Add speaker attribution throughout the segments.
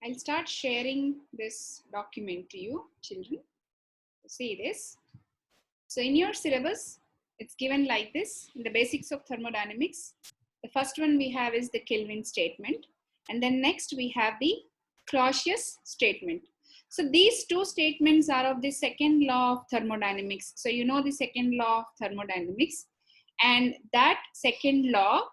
Speaker 1: I'll start sharing this document to you, children. See this. So in your syllabus, it's given like this, in the basics of thermodynamics. The first one we have is the Kelvin statement. And then next we have the Clausius statement. So these two statements are of the second law of thermodynamics. So you know the second law of thermodynamics. And that second law,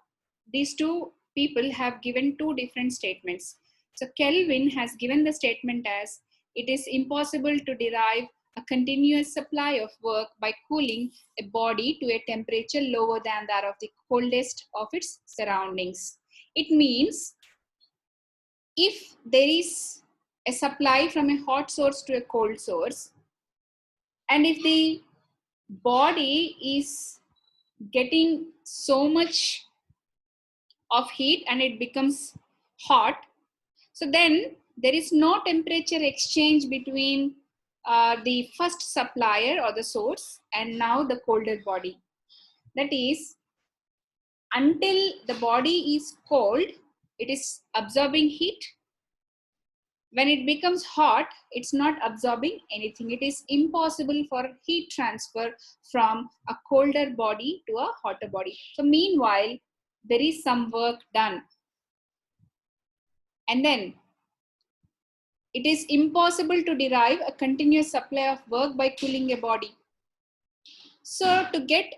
Speaker 1: these two people have given two different statements. So Kelvin has given the statement as it is impossible to derive a continuous supply of work by cooling a body to a temperature lower than that of the coldest of its surroundings. It means if there is a supply from a hot source to a cold source, and if the body is getting so much of heat and it becomes hot, so then there is no temperature exchange between the first supplier or the source and now the colder body. That is, until the body is cold, it is absorbing heat. When it becomes hot, it's not absorbing anything. It is impossible for heat transfer from a colder body to a hotter body. So meanwhile, there is some work done. And then it is impossible to derive a continuous supply of work by cooling a body. So to get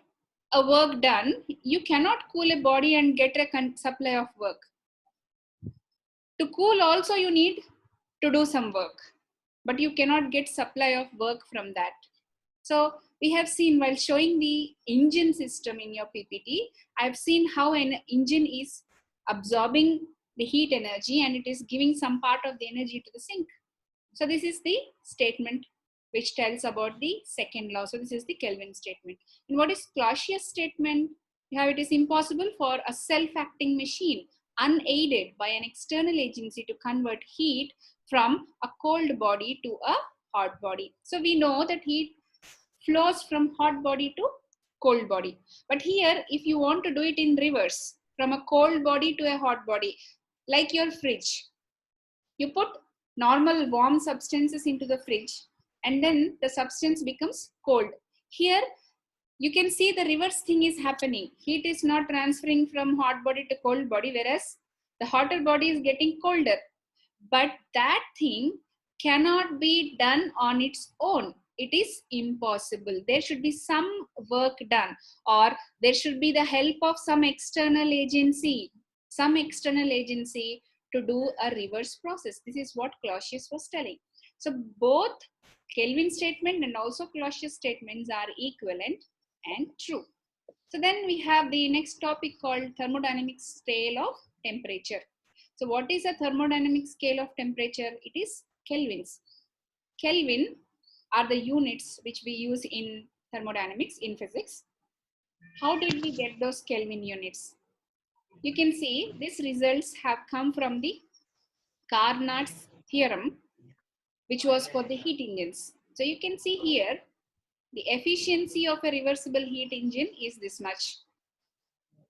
Speaker 1: a work done, you cannot cool a body and get a supply of work. To cool also you need to do some work, but you cannot get supply of work from that. So we have seen while showing the engine system in your PPT, I've seen how an engine is absorbing the heat energy and it is giving some part of the energy to the sink. So this is the statement which tells about the second law. So this is the Kelvin statement. And what is Clausius statement? You have it is impossible for a self-acting machine unaided by an external agency to convert heat from a cold body to a hot body. So we know that heat flows from hot body to cold body. But here, if you want to do it in reverse, from a cold body to a hot body, like your fridge, you put normal warm substances into the fridge and then the substance becomes cold. Here, you can see the reverse thing is happening. Heat is not transferring from hot body to cold body, whereas the hotter body is getting colder. But that thing cannot be done on its own. It is impossible. There should be some work done, or there should be the help of some external agency to do a reverse process. This is what Clausius was telling. So both Kelvin statement and also Clausius statements are equivalent and true. So then we have the next topic called thermodynamic scale of temperature. So what is a thermodynamic scale of temperature? It is Kelvins. Kelvin are the units which we use in thermodynamics in physics. How did we get those Kelvin units? You can see these results have come from the Carnot's theorem, which was for the heat engines. So you can see here, the efficiency of a reversible heat engine is this much.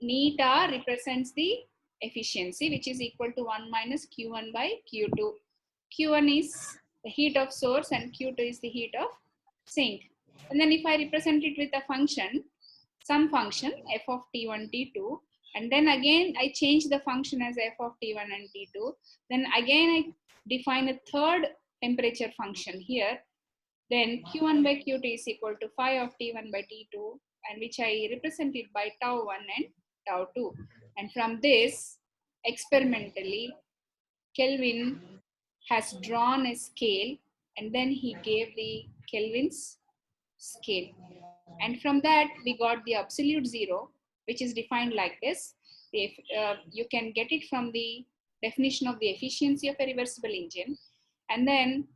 Speaker 1: Neta represents the efficiency, which is equal to 1 minus Q1 by Q2. Q1 is the heat of source and Q2 is the heat of sink. And then if I represent it with a function, some function f of T1, T2, and then again I change the function as f of T1 and T2, then again I define a third temperature function here, then Q1 by Q2 is equal to phi of T1 by T2, and which I represent it by tau 1 and tau 2. And from this, experimentally, Kelvin has drawn a scale and then he gave the Kelvin's scale. And from that, we got the absolute zero, which is defined like this. If you can get it from the definition of the efficiency of a reversible engine. And then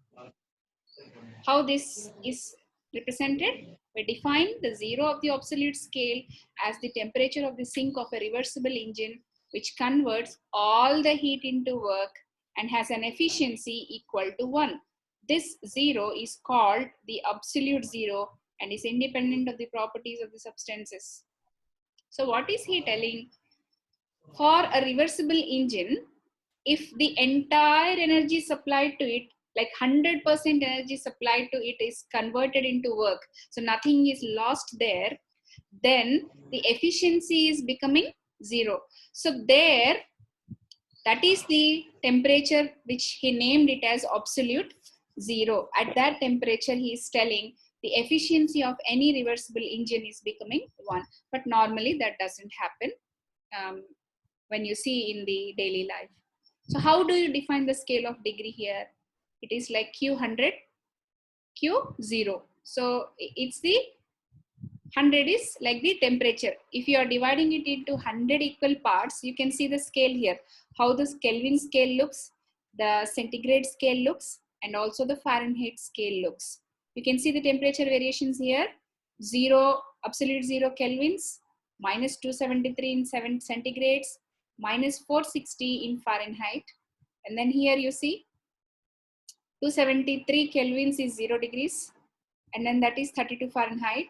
Speaker 1: how this is represented? We define the zero of the absolute scale as the temperature of the sink of a reversible engine, which converts all the heat into work and has an efficiency equal to 1. This zero is called the absolute zero and is independent of the properties of the substances. So what is he telling? For a reversible engine, if the entire energy supplied to it, like 100% energy supplied to it is converted into work, so nothing is lost there, then the efficiency is becoming 0. So there, that is the temperature which he named it as absolute 0. At that temperature, he is telling the efficiency of any reversible engine is becoming 1. But normally that doesn't happen when you see in the daily life. So how do you define the scale of degree here? It is like Q100, Q0. So it's the 100 is like the temperature. If you are dividing it into 100 equal parts, you can see the scale here, how the Kelvin scale looks, the centigrade scale looks, and also the Fahrenheit scale looks. You can see the temperature variations here, 0, absolute 0 Kelvins, minus 273 in 7 centigrades, minus 460 in Fahrenheit. And then here you see 273 Kelvins is 0 degrees, and then that is 32 Fahrenheit.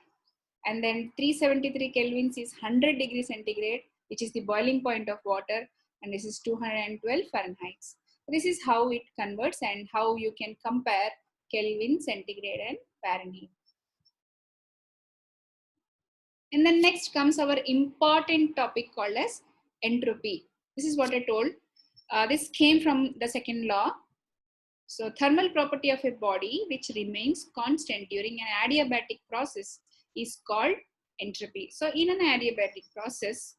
Speaker 1: And then 373 Kelvins is 100 degrees centigrade, which is the boiling point of water, and this is 212 Fahrenheit. This is how it converts and how you can compare Kelvin, centigrade, and Fahrenheit. And then next comes our important topic called as entropy. This is what I told. This came from the second law. So thermal property of a body which remains constant during an adiabatic process is called entropy. So in an adiabatic process,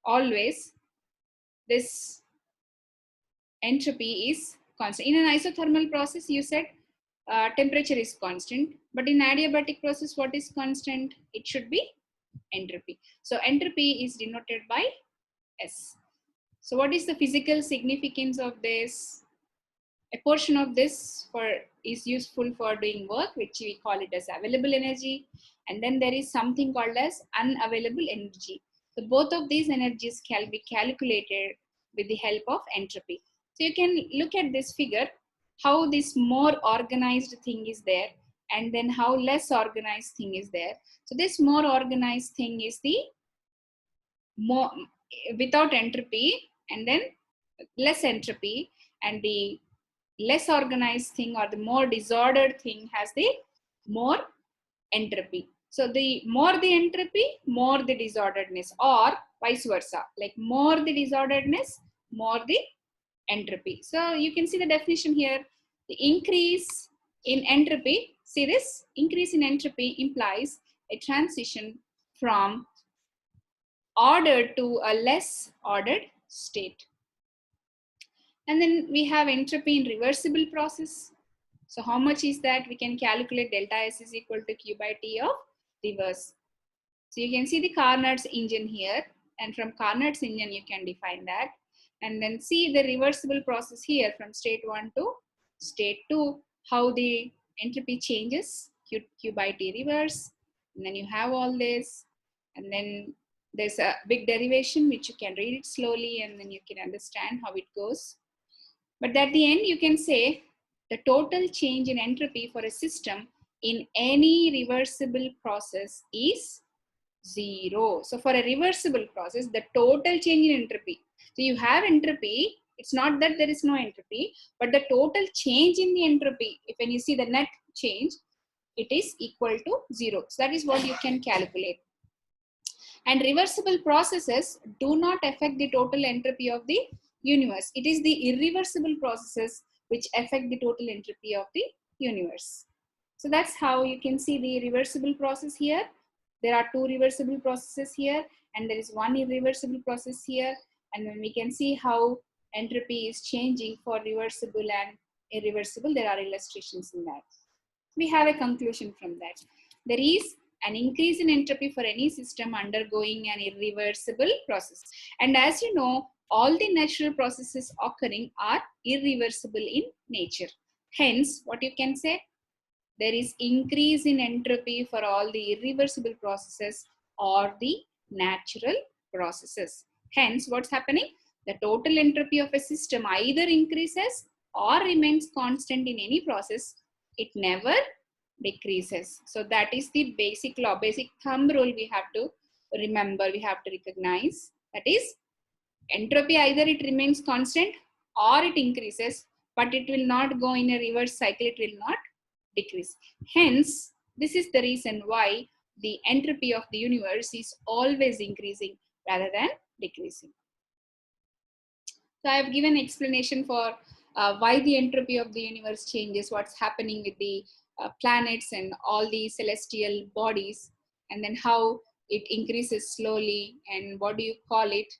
Speaker 1: always this entropy is constant. In an isothermal process, you said temperature is constant, but in adiabatic process, what is constant? It should be entropy. So entropy is denoted by S. So what is the physical significance of this? A portion of this is useful for doing work, which we call it as available energy. And then there is something called as unavailable energy. So both of these energies can be calculated with the help of entropy. So you can look at this figure, how this more organized thing is there, and then how less organized thing is there. So this more organized thing is the more without entropy, and then less entropy, and the less organized thing or the more disordered thing has the more entropy. So the more the entropy, more the disorderedness, or vice versa, like more the disorderedness, more the entropy. So you can see the definition here. The increase in entropy, see this, increase in entropy implies a transition from ordered to a less ordered state. And then we have entropy in reversible process. So how much is that? We can calculate delta S is equal to Q by T of reverse. So you can see the Carnot's engine here, and from Carnot's engine you can define that. And then see the reversible process here from state 1 to state 2, how the entropy changes, Q by T reverse. And then you have all this, and then there's a big derivation which you can read it slowly, and then you can understand how it goes. But at the end, you can say the total change in entropy for a system in any reversible process is 0. So for a reversible process, the total change in entropy. So you have entropy. It's not that there is no entropy, but the total change in the entropy, if when you see the net change, it is equal to 0. So that is what you can calculate. And reversible processes do not affect the total entropy of the universe. It is the irreversible processes which affect the total entropy of the universe. So that's how you can see the reversible process here. There are 2 reversible processes here, and there is 1 irreversible process here. And then we can see how entropy is changing for reversible and irreversible. There are illustrations in that. We have a conclusion from that. There is an increase in entropy for any system undergoing an irreversible process. And as you know, all the natural processes occurring are irreversible in nature. Hence, what you can say? There is increase in entropy for all the irreversible processes or the natural processes. Hence, what's happening? The total entropy of a system either increases or remains constant in any process. It never decreases. So that is the basic law, basic thumb rule we have to remember, we have to recognize. That is, entropy either it remains constant or it increases, but it will not go in a reverse cycle, it will not decrease. Hence, this is the reason why the entropy of the universe is always increasing rather than decreasing. So I have given explanation for why the entropy of the universe changes, what's happening with the planets and all the celestial bodies, and then how it increases slowly, and what do you call it?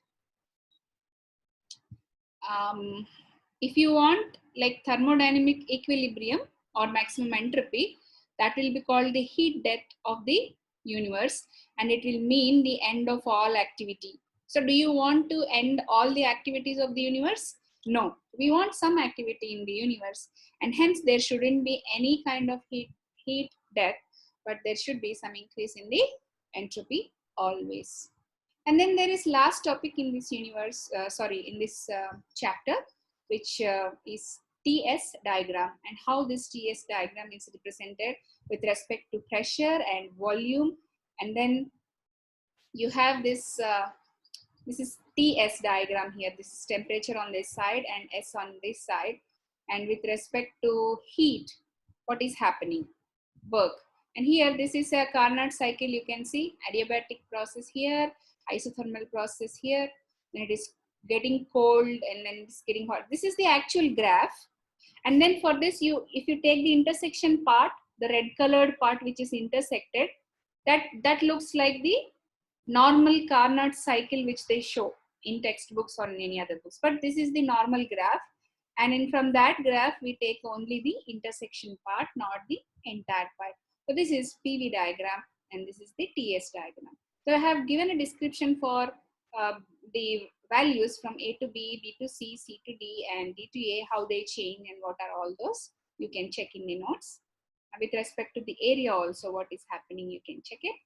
Speaker 1: If you want like thermodynamic equilibrium or maximum entropy, that will be called the heat death of the universe, and it will mean the end of all activity. So do you want to end all the activities of the universe? No, we want some activity in the universe, and hence there shouldn't be any kind of heat death, but there should be some increase in the entropy always. And then there is last topic in this in this chapter, which is TS diagram, and how this TS diagram is represented with respect to pressure and volume. And then you have this, this is TS diagram here. This is temperature on this side and S on this side. And with respect to heat, what is happening? Work. And here, this is a Carnot cycle. You can see adiabatic process here, isothermal process here. Then it is getting cold and then it's getting hot. This is the actual graph. And then for this, if you take the intersection part, the red colored part which is intersected, that looks like the normal Carnot cycle which they show in textbooks or in any other books. But this is the normal graph. And from that graph, we take only the intersection part, not the entire part. So this is PV diagram and this is the TS diagram. So I have given a description for the values from A to B, B to C, C to D, and D to A, how they change and what are all those. You can check in the notes. With respect to the area also, what is happening, you can check it.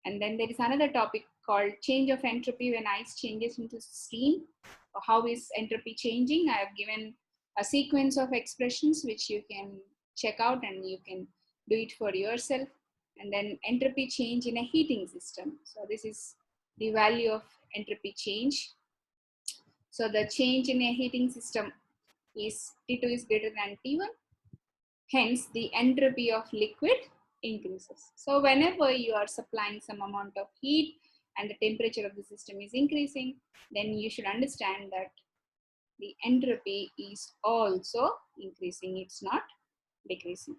Speaker 1: And then there is another topic called change of entropy when ice changes into steam. How is entropy changing? I have given a sequence of expressions which you can check out and you can do it for yourself. And then entropy change in a heating system. So this is the value of entropy change. So the change in a heating system is T2 is greater than T1. Hence, the entropy of liquid increases. So whenever you are supplying some amount of heat and the temperature of the system is increasing, then you should understand that the entropy is also increasing. It's not decreasing.